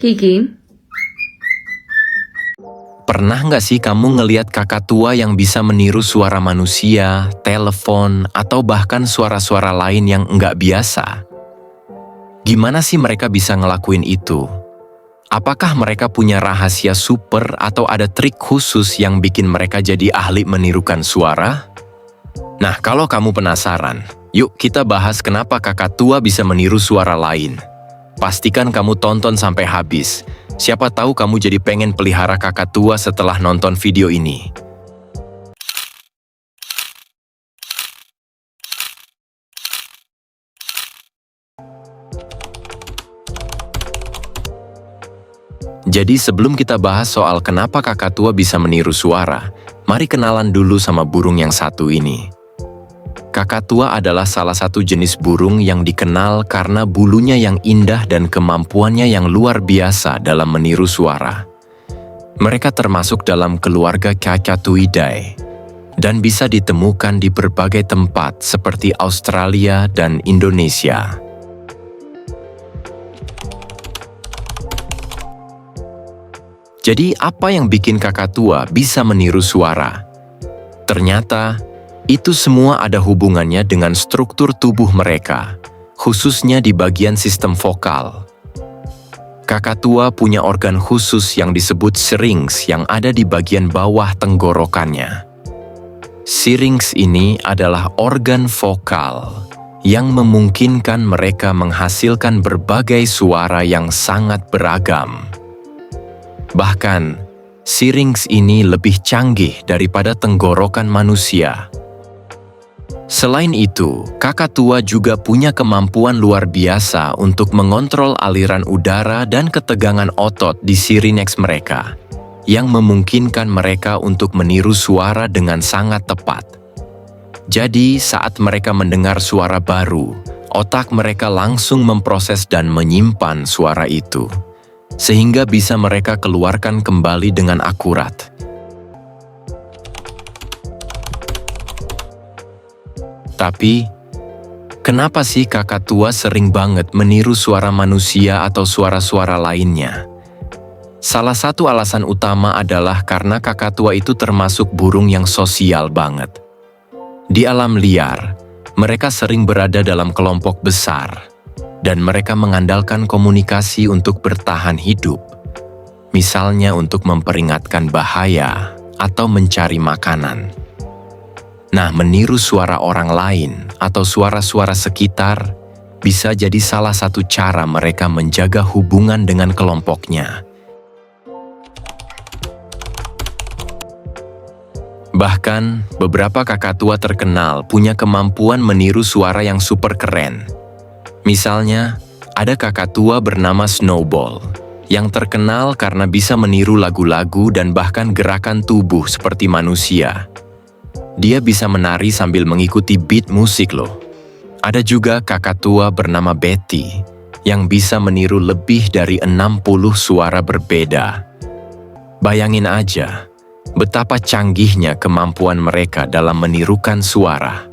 Kiki, Pernah nggak sih kamu ngeliat kakak tua yang bisa meniru suara manusia, telepon, atau bahkan suara-suara lain yang nggak biasa? Gimana sih mereka bisa ngelakuin itu? Apakah mereka punya rahasia super atau ada trik khusus yang bikin mereka jadi ahli menirukan suara? Nah, kalau kamu penasaran, yuk kita bahas kenapa kakak tua bisa meniru suara lain. Pastikan kamu tonton sampai habis. Siapa tahu kamu jadi pengen pelihara kakak tua setelah nonton video ini. Jadi sebelum kita bahas soal kenapa kakak tua bisa meniru suara, mari kenalan dulu sama burung yang satu ini. Kakak tua adalah salah satu jenis burung yang dikenal karena bulunya yang indah dan kemampuannya yang luar biasa dalam meniru suara. Mereka termasuk dalam keluarga Cacatuidae dan bisa ditemukan di berbagai tempat seperti Australia dan Indonesia. Jadi apa yang bikin kakak tua bisa meniru suara? Ternyata, itu semua ada hubungannya dengan struktur tubuh mereka, khususnya di bagian sistem vokal. Kakak tua punya organ khusus yang disebut syrinx yang ada di bagian bawah tenggorokannya. Syrinx ini adalah organ vokal yang memungkinkan mereka menghasilkan berbagai suara yang sangat beragam. Bahkan, syrinx ini lebih canggih daripada tenggorokan manusia. Selain itu, kakak tua juga punya kemampuan luar biasa untuk mengontrol aliran udara dan ketegangan otot di syrinx mereka, yang memungkinkan mereka untuk meniru suara dengan sangat tepat. Jadi, saat mereka mendengar suara baru, otak mereka langsung memproses dan menyimpan suara itu, sehingga bisa mereka keluarkan kembali dengan akurat. Tapi, kenapa sih kakak tua sering banget meniru suara manusia atau suara-suara lainnya? Salah satu alasan utama adalah karena kakak tua itu termasuk burung yang sosial banget. Di alam liar, mereka sering berada dalam kelompok besar, dan mereka mengandalkan komunikasi untuk bertahan hidup. Misalnya untuk memperingatkan bahaya atau mencari makanan. Nah, meniru suara orang lain atau suara-suara sekitar bisa jadi salah satu cara mereka menjaga hubungan dengan kelompoknya. Bahkan, beberapa kakak tua terkenal punya kemampuan meniru suara yang super keren. Misalnya, ada kakak tua bernama Snowball, yang terkenal karena bisa meniru lagu-lagu dan bahkan gerakan tubuh seperti manusia. Dia bisa menari sambil mengikuti beat musik loh. Ada juga kakak tua bernama Betty yang bisa meniru lebih dari 60 suara berbeda. Bayangin aja betapa canggihnya kemampuan mereka dalam menirukan suara.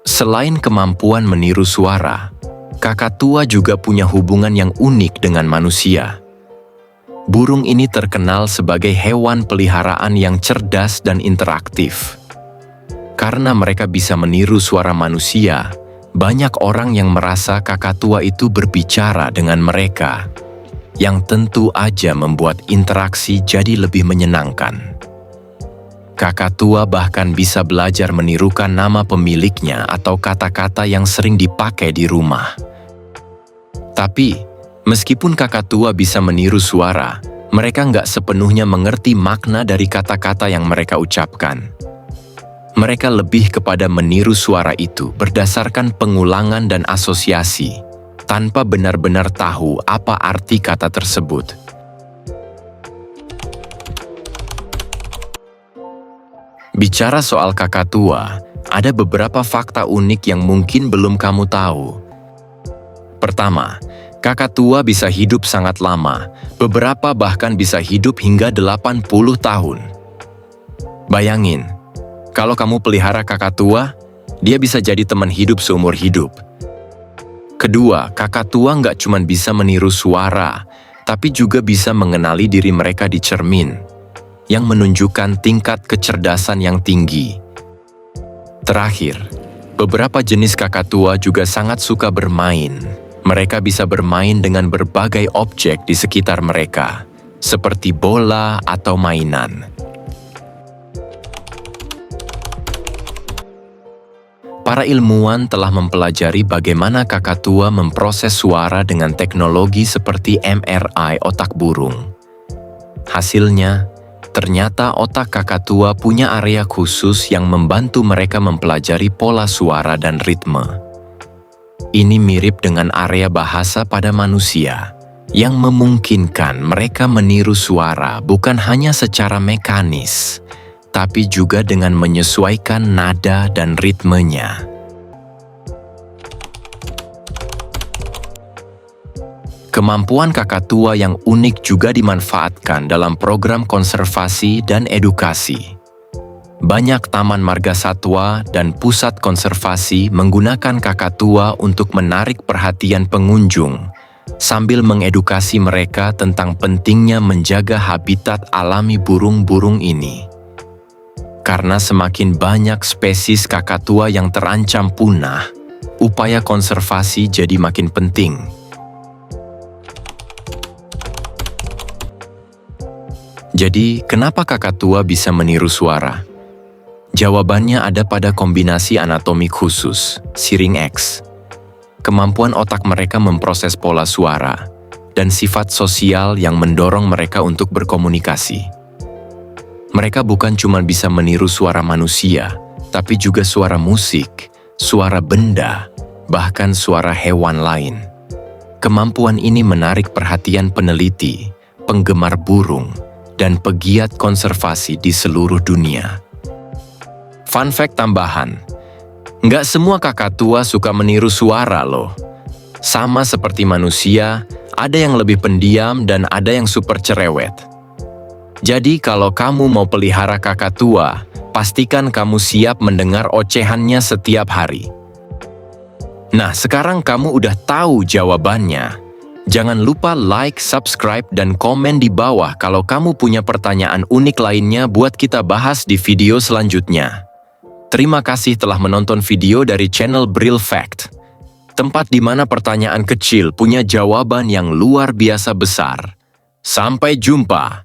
Selain kemampuan meniru suara, kakak tua juga punya hubungan yang unik dengan manusia. Burung ini terkenal sebagai hewan peliharaan yang cerdas dan interaktif. Karena mereka bisa meniru suara manusia, banyak orang yang merasa kakak tua itu berbicara dengan mereka, yang tentu aja membuat interaksi jadi lebih menyenangkan. Kakak tua bahkan bisa belajar menirukan nama pemiliknya atau kata-kata yang sering dipakai di rumah. Tapi, meskipun kakak tua bisa meniru suara, mereka nggak sepenuhnya mengerti makna dari kata-kata yang mereka ucapkan. Mereka lebih kepada meniru suara itu berdasarkan pengulangan dan asosiasi, tanpa benar-benar tahu apa arti kata tersebut. Bicara soal kakak tua, ada beberapa fakta unik yang mungkin belum kamu tahu. Pertama, kakak tua bisa hidup sangat lama, beberapa bahkan bisa hidup hingga 80 tahun. Bayangin, kalau kamu pelihara kakak tua, dia bisa jadi teman hidup seumur hidup. Kedua, kakatua nggak cuma bisa meniru suara, tapi juga bisa mengenali diri mereka di cermin, yang menunjukkan tingkat kecerdasan yang tinggi. Terakhir, beberapa jenis kakatua juga sangat suka bermain. Mereka bisa bermain dengan berbagai objek di sekitar mereka, seperti bola atau mainan. Para ilmuwan telah mempelajari bagaimana kakatua memproses suara dengan teknologi seperti MRI otak burung. Hasilnya, ternyata otak kakatua punya area khusus yang membantu mereka mempelajari pola suara dan ritme. Ini mirip dengan area bahasa pada manusia, yang memungkinkan mereka meniru suara bukan hanya secara mekanis, tapi juga dengan menyesuaikan nada dan ritmenya. Kemampuan kakatua yang unik juga dimanfaatkan dalam program konservasi dan edukasi. Banyak taman marga satwa dan pusat konservasi menggunakan kakatua untuk menarik perhatian pengunjung, sambil mengedukasi mereka tentang pentingnya menjaga habitat alami burung-burung ini. Karena semakin banyak spesies kakatua yang terancam punah, upaya konservasi jadi makin penting. Jadi, kenapa kakatua bisa meniru suara? Jawabannya ada pada kombinasi anatomi khusus, Syrinx X, kemampuan otak mereka memproses pola suara, dan sifat sosial yang mendorong mereka untuk berkomunikasi. Mereka bukan cuma bisa meniru suara manusia, tapi juga suara musik, suara benda, bahkan suara hewan lain. Kemampuan ini menarik perhatian peneliti, penggemar burung, dan pegiat konservasi di seluruh dunia. Fun fact tambahan, nggak semua kakatua suka meniru suara loh. Sama seperti manusia, ada yang lebih pendiam dan ada yang super cerewet. Jadi kalau kamu mau pelihara kakatua, pastikan kamu siap mendengar ocehannya setiap hari. Nah, sekarang kamu udah tahu jawabannya. Jangan lupa like, subscribe, dan komen di bawah kalau kamu punya pertanyaan unik lainnya buat kita bahas di video selanjutnya. Terima kasih telah menonton video dari channel Bril Fact, tempat di mana pertanyaan kecil punya jawaban yang luar biasa besar. Sampai jumpa!